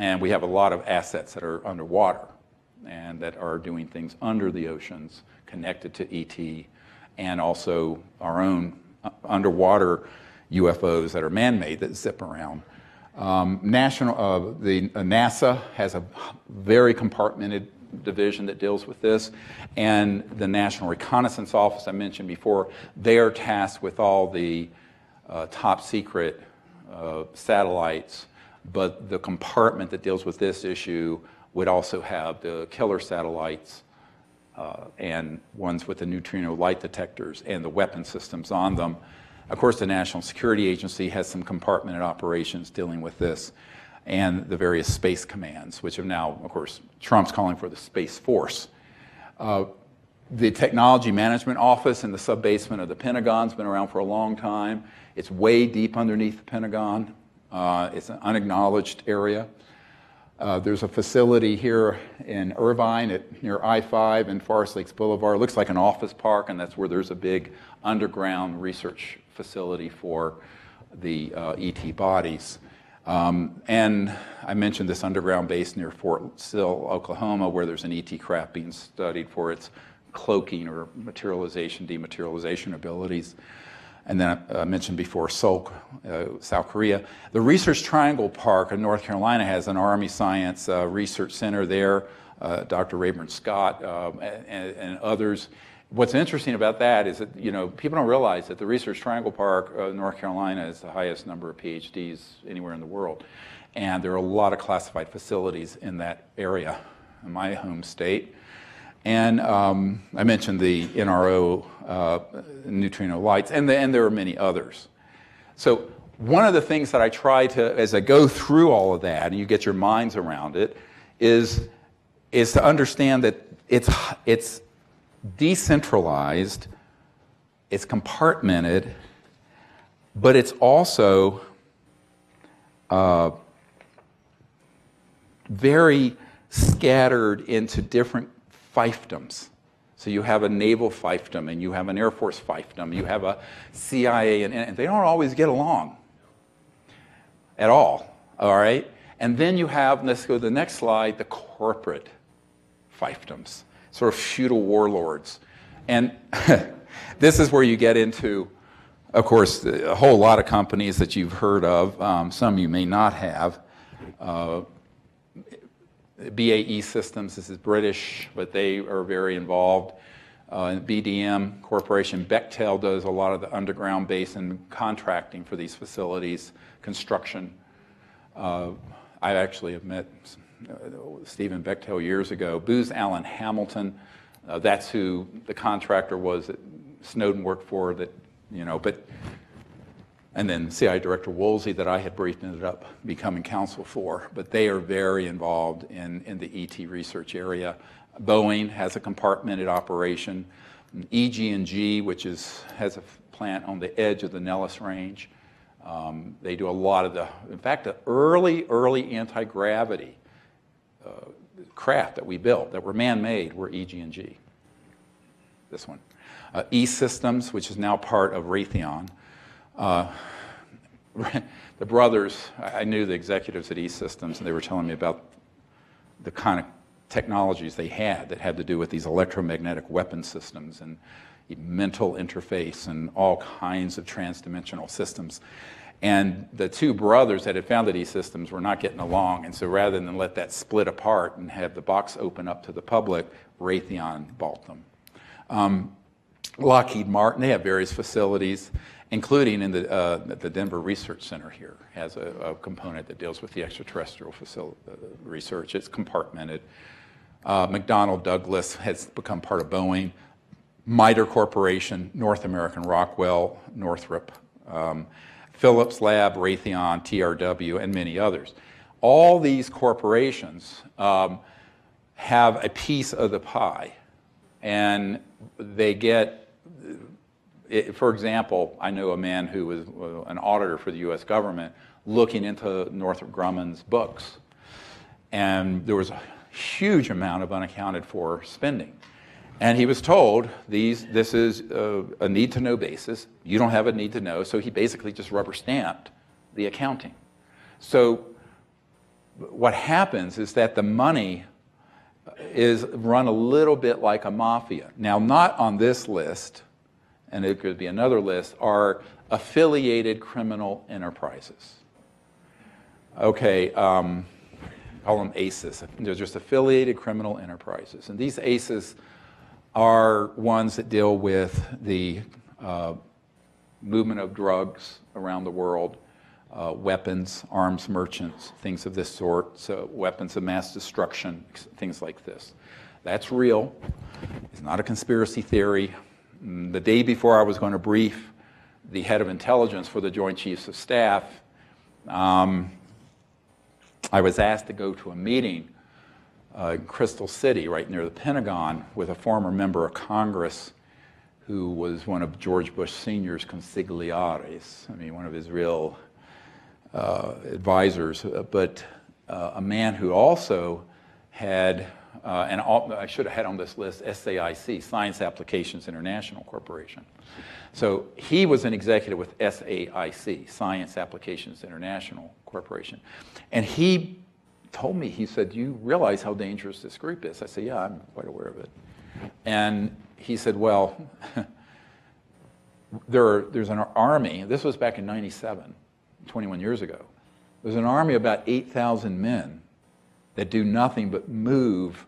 And we have a lot of assets that are underwater and that are doing things under the oceans connected to ET, and also our own underwater UFOs that are man-made that zip around. NASA has a very compartmented division that deals with this, and the National Reconnaissance Office I mentioned before, they are tasked with all the top secret satellites, but the compartment that deals with this issue would also have the killer satellites and ones with the neutrino light detectors and the weapon systems on them. Of course, the National Security Agency has some compartmented operations dealing with this, and the various space commands, which have now, of course, Trump's calling for the Space Force. The Technology Management Office in the sub-basement of the Pentagon's been around for a long time. It's way deep underneath the Pentagon. It's an unacknowledged area. There's a facility here in Irvine near I-5 and Forest Lakes Boulevard. It looks like an office park, and that's where there's a big underground research facility for the ET bodies. And I mentioned this underground base near Fort Sill, Oklahoma, where there's an ET craft being studied for its cloaking or materialization, dematerialization abilities. And then I mentioned before Seoul, South Korea. The Research Triangle Park in North Carolina has an Army Science Research Center there, Dr. Rayburn Scott and others. What's interesting about that is that, people don't realize that the Research Triangle Park, North Carolina, is the highest number of PhDs anywhere in the world. And there are a lot of classified facilities in that area, in my home state. And I mentioned the NRO neutrino lights, and there are many others. So one of the things that I try to, as I go through all of that, and you get your minds around it, is is to understand that it's decentralized, it's compartmented, but it's also very scattered into different fiefdoms. So you have a naval fiefdom, and you have an Air Force fiefdom, you have a CIA, and they don't always get along at all right? And then you have, let's go to the next slide, the corporate fiefdoms, sort of feudal warlords. And this is where you get into, of course, a whole lot of companies that you've heard of, some you may not have. BAE Systems, this is British, but they are very involved. BDM Corporation, Bechtel does a lot of the underground basin contracting for these facilities, construction. I actually have met Stephen Bechtel years ago. Booz Allen Hamilton, that's who the contractor was that Snowden worked for, that, you know, but, and then CIA Director Woolsey that I had briefed ended up becoming counsel for, but they are very involved in the ET research area. Boeing has a compartmented operation. EG&G, which has a plant on the edge of the Nellis Range. They do a lot of in fact, the early anti-gravity craft that we built that were man-made were EG&G. This one. E-Systems, which is now part of Raytheon. The brothers, I knew the executives at E-Systems, and they were telling me about the kind of technologies they had that had to do with these electromagnetic weapon systems and mental interface and all kinds of transdimensional systems. And the two brothers that had founded E-Systems were not getting along, and so rather than let that split apart and have the box open up to the public, Raytheon bought them. Lockheed Martin, they have various facilities, including in the Denver Research Center here, has a component that deals with the extraterrestrial research. It's compartmented. McDonnell Douglas has become part of Boeing. MITRE Corporation, North American Rockwell, Northrop, Phillips Lab, Raytheon, TRW, and many others. All these corporations have a piece of the pie, and they get, for example, I know a man who was an auditor for the US government looking into Northrop Grumman's books, and there was a huge amount of unaccounted for spending. And he was told, this is a need-to-know basis. You don't have a need-to-know, so he basically just rubber-stamped the accounting. So what happens is that the money is run a little bit like a mafia. Now, not on this list, and it could be another list, are affiliated criminal enterprises. Okay, call them ACEs. They're just affiliated criminal enterprises. And these ACEs are ones that deal with the movement of drugs around the world, weapons, arms merchants, things of this sort, so weapons of mass destruction, things like this. That's real. It's not a conspiracy theory. The day before I was going to brief the head of intelligence for the Joint Chiefs of Staff, I was asked to go to a meeting in Crystal City, right near the Pentagon, with a former member of Congress who was one of George Bush Sr.'s consigliares, I mean, one of his real advisors, but a man who also had, I should have had on this list, SAIC, Science Applications International Corporation. So he was an executive with SAIC, Science Applications International Corporation. And he told me, he said, "Do you realize how dangerous this group is?" I said, "Yeah, I'm quite aware of it." And he said, "Well, there's an army," this was back in '97, 21 years ago. There's an army of about 8,000 men that do nothing but move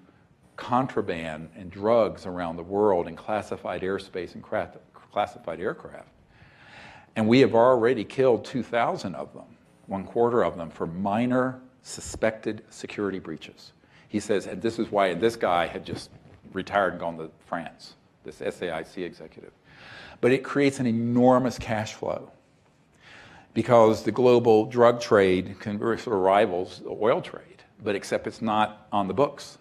contraband and drugs around the world in classified airspace and classified aircraft. And we have already killed 2,000 of them, 1/4 of them, for minor suspected security breaches. He says, and this is why this guy had just retired and gone to France, this SAIC executive. But it creates an enormous cash flow because the global drug trade sort of rivals the oil trade, but except it's not on the books.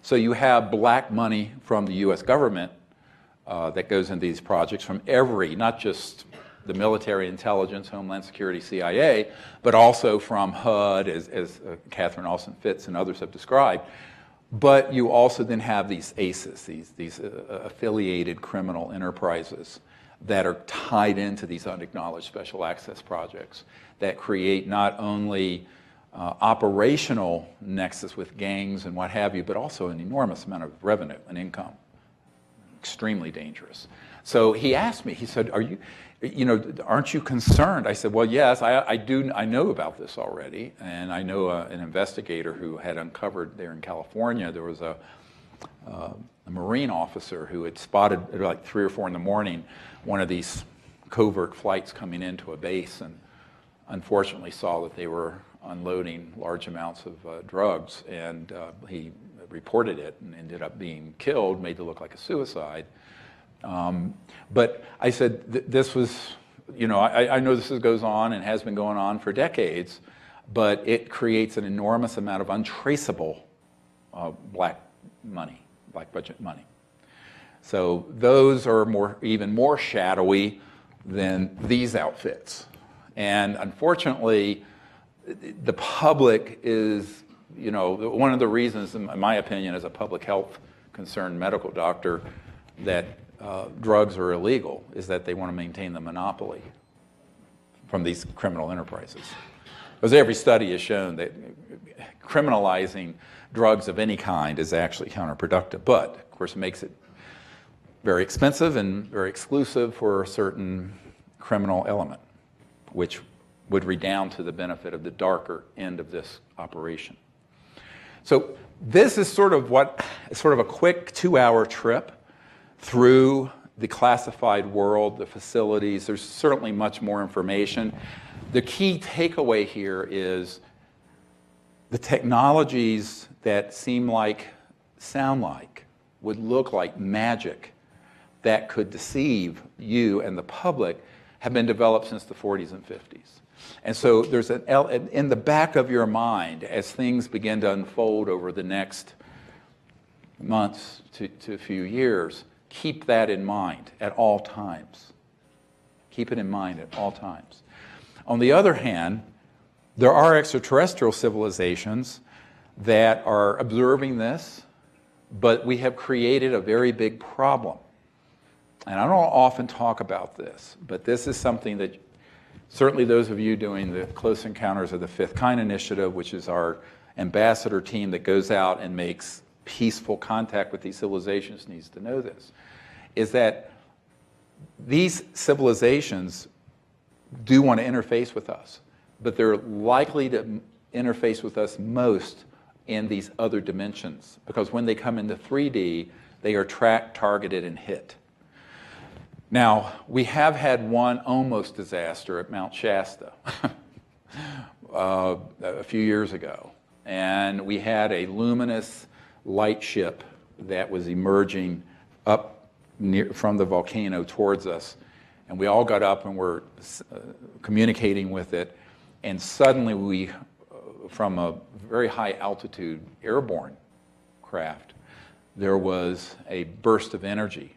So you have black money from the U.S. government that goes into these projects from every, not just the military intelligence, Homeland Security, CIA, but also from HUD, as Catherine Austin Fitts and others have described. But you also then have these ACEs, these affiliated criminal enterprises that are tied into these unacknowledged special access projects that create not only operational nexus with gangs and what have you, but also an enormous amount of revenue and income. Extremely dangerous. So he asked me, he said, aren't you concerned? I said, well, yes, I know about this already, and I know an investigator who had uncovered there in California, there was a Marine officer who had spotted at like 3 or 4 in the morning one of these covert flights coming into a base, and unfortunately saw that they were unloading large amounts of drugs, and he reported it and ended up being killed, made to look like a suicide. But I said, this was, I know this goes on and has been going on for decades, but it creates an enormous amount of untraceable black money, black budget money. So those are even more shadowy than these outfits. And unfortunately, the public is, one of the reasons, in my opinion, as a public health concerned medical doctor, that drugs are illegal is that they want to maintain the monopoly from these criminal enterprises. Because every study has shown that criminalizing drugs of any kind is actually counterproductive, but of course it makes it very expensive and very exclusive for a certain criminal element, which would redound to the benefit of the darker end of this operation. So this is sort of a quick 2-hour trip through the classified world, the facilities. There's certainly much more information. The key takeaway here is the technologies that sound like, would look like magic that could deceive you and the public have been developed since the 40s and 50s. And so there's in the back of your mind, as things begin to unfold over the next months to a few years, keep that in mind at all times. Keep it in mind at all times. On the other hand, there are extraterrestrial civilizations that are observing this, but we have created a very big problem. And I don't often talk about this, but this is something that certainly those of you doing the Close Encounters of the Fifth Kind initiative, which is our ambassador team that goes out and makes peaceful contact with these civilizations, needs to know this, is that these civilizations do want to interface with us, but they're likely to interface with us most in these other dimensions, because when they come into 3D, they are tracked, targeted, and hit. Now, we have had one almost disaster at Mount Shasta a few years ago, and we had a luminous light ship that was emerging up from the volcano towards us, and we all got up and were communicating with it, and suddenly we, from a very high altitude airborne craft, there was a burst of energy.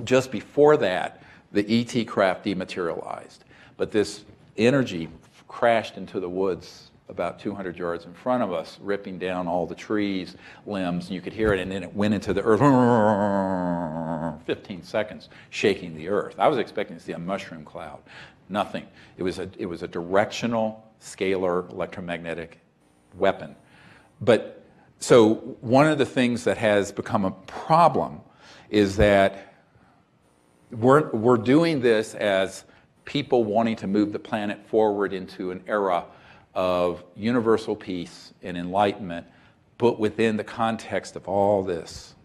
Just before that, the ET craft dematerialized, but this energy crashed into the woods about 200 yards in front of us, ripping down all the trees, limbs, and you could hear it, and then it went into the earth, 15 seconds, shaking the earth. I was expecting to see a mushroom cloud. Nothing. It was a directional, scalar electromagnetic weapon. But so one of the things that has become a problem is that we're doing this as people wanting to move the planet forward into an era of universal peace and enlightenment, but within the context of all this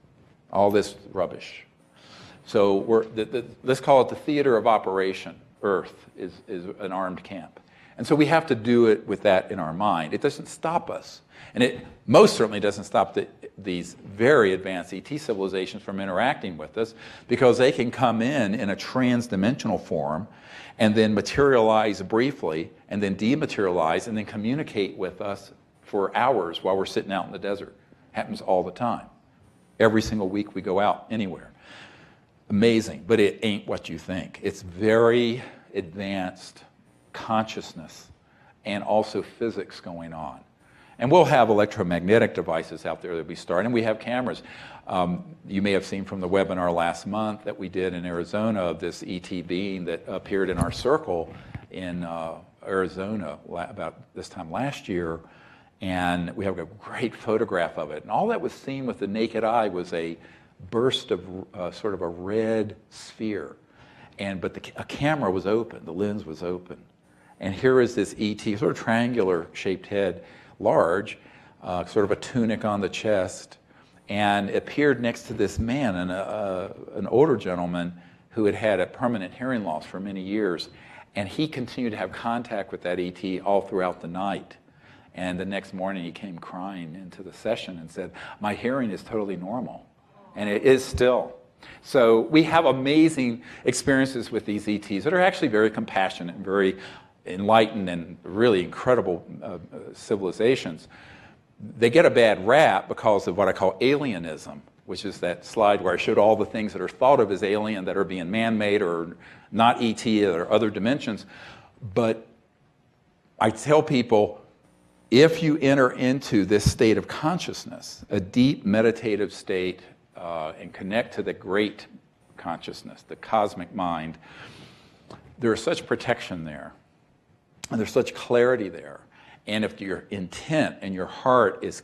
rubbish. So let's call it the theater of operation. Earth is an armed camp. And so we have to do it with that in our mind. It doesn't stop us. And it most certainly doesn't stop these very advanced ET civilizations from interacting with us, because they can come in a trans-dimensional form and then materialize briefly and then dematerialize and then communicate with us for hours while we're sitting out in the desert Happens all the time. Every single week we go out anywhere. Amazing, but it ain't what you think. It's very advanced consciousness and also physics going on. And we'll have electromagnetic devices out there that we start, and we have cameras. You may have seen from the webinar last month that we did in Arizona of this ET being that appeared in our circle in Arizona about this time last year, and we have a great photograph of it. And all that was seen with the naked eye was a burst of sort of a red sphere, but a camera was open, the lens was open. And here is this ET, sort of triangular shaped head, large, sort of a tunic on the chest, and appeared next to this man, an older gentleman who had had a permanent hearing loss for many years. And he continued to have contact with that ET all throughout the night. And the next morning he came crying into the session and said, "My hearing is totally normal." And it is still. So we have amazing experiences with these ETs that are actually very compassionate and very enlightened and really incredible civilizations. They get a bad rap because of what I call alienism, which is that slide where I showed all the things that are thought of as alien that are being man-made or not ET or other dimensions. But I tell people, if you enter into this state of consciousness, a deep meditative state, and connect to the great consciousness, the cosmic mind, there is such protection there. And there's such clarity there. And if your intent and your heart is,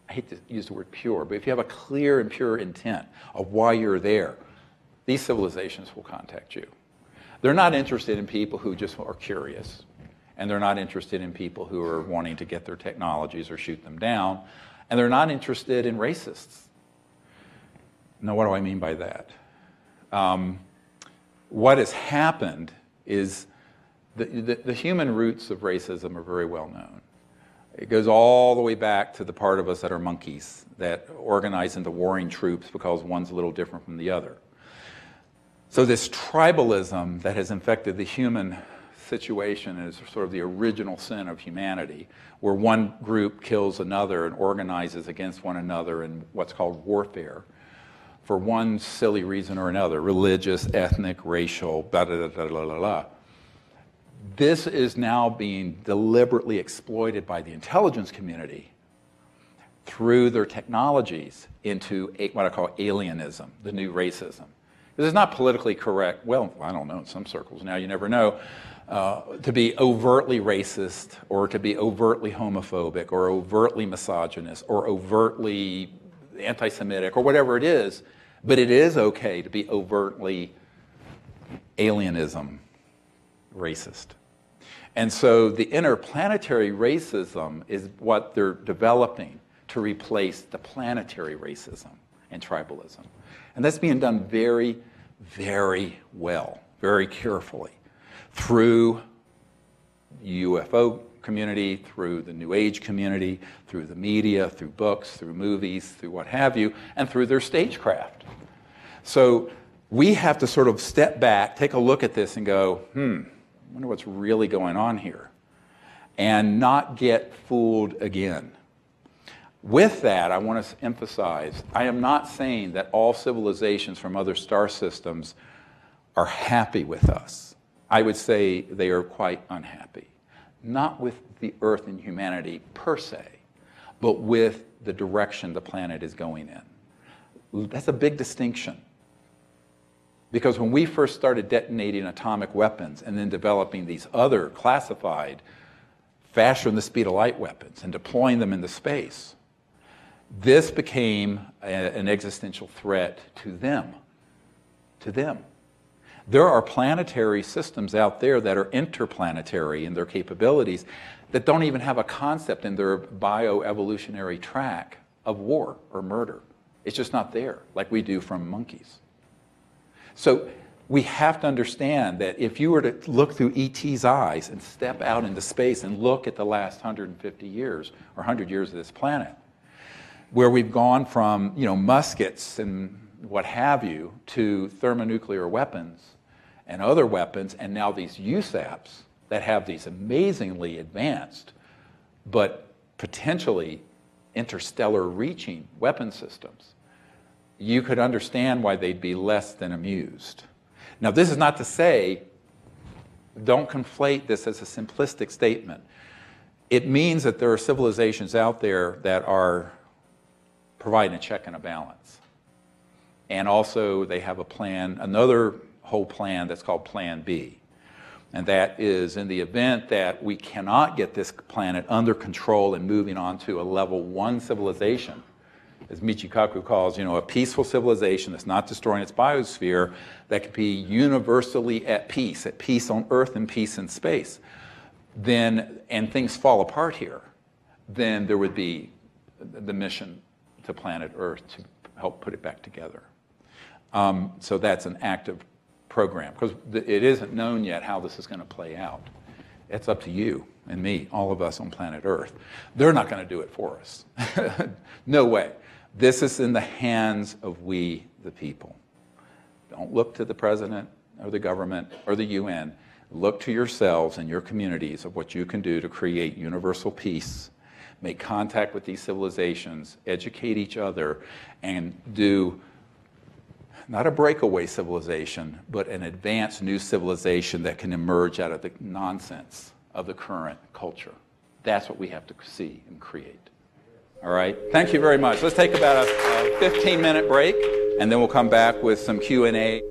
I hate to use the word pure, but if you have a clear and pure intent of why you're there, these civilizations will contact you. They're not interested in people who just are curious. And they're not interested in people who are wanting to get their technologies or shoot them down. And they're not interested in racists. Now, what do I mean by that? What has happened is the human roots of racism are very well known. It goes all the way back to the part of us that are monkeys, that organize into warring troops because one's a little different from the other. So this tribalism that has infected the human situation is sort of the original sin of humanity, where one group kills another and organizes against one another in what's called warfare for one silly reason or another, religious, ethnic, racial, blah, blah, blah, blah, blah, blah. This is now being deliberately exploited by the intelligence community through their technologies into what I call alienism, the new racism. This is not politically correct, well, I don't know, in some circles now, you never know, to be overtly racist or to be overtly homophobic or overtly misogynist or overtly anti-Semitic or whatever it is, but it is okay to be overtly alienism racist. And so the interplanetary racism is what they're developing to replace the planetary racism and tribalism. And that's being done very, very well, very carefully through the UFO community, through the New Age community, through the media, through books, through movies, through what have you, and through their stagecraft. So we have to sort of step back, take a look at this and go, I wonder what's really going on here, and not get fooled again. With that, I want to emphasize, I am not saying that all civilizations from other star systems are happy with us. I would say they are quite unhappy. Not with the Earth and humanity per se, but with the direction the planet is going in. That's a big distinction. Because when we first started detonating atomic weapons and then developing these other classified, faster than the speed of light weapons and deploying them into space, this became an existential threat to them. To them. There are planetary systems out there that are interplanetary in their capabilities that don't even have a concept in their bioevolutionary track of war or murder. It's just not there, like we do from monkeys. So we have to understand that if you were to look through ET's eyes and step out into space and look at the last 150 years or 100 years of this planet, where we've gone from muskets and what have you to thermonuclear weapons and other weapons, and now these USAPs that have these amazingly advanced but potentially interstellar reaching weapon systems, you could understand why they'd be less than amused. Now, this is not to say, don't conflate this as a simplistic statement. It means that there are civilizations out there that are providing a check and a balance. And also they have a plan, another whole plan that's called Plan B. And that is in the event that we cannot get this planet under control and moving on to a level 1 civilization, as Michikaku calls, a peaceful civilization that's not destroying its biosphere, that could be universally at peace on Earth and peace in space, then, and things fall apart here, then there would be the mission to planet Earth to help put it back together. So that's an active program, because it isn't known yet how this is going to play out. It's up to you and me, all of us on planet Earth. They're not going to do it for us. No way. This is in the hands of we, the people. Don't look to the president or the government or the UN. Look to yourselves and your communities of what you can do to create universal peace, make contact with these civilizations, educate each other, and do not a breakaway civilization, but an advanced new civilization that can emerge out of the nonsense of the current culture. That's what we have to see and create. All right? Thank you very much. Let's take about a 15-minute break, and then we'll come back with some Q&A.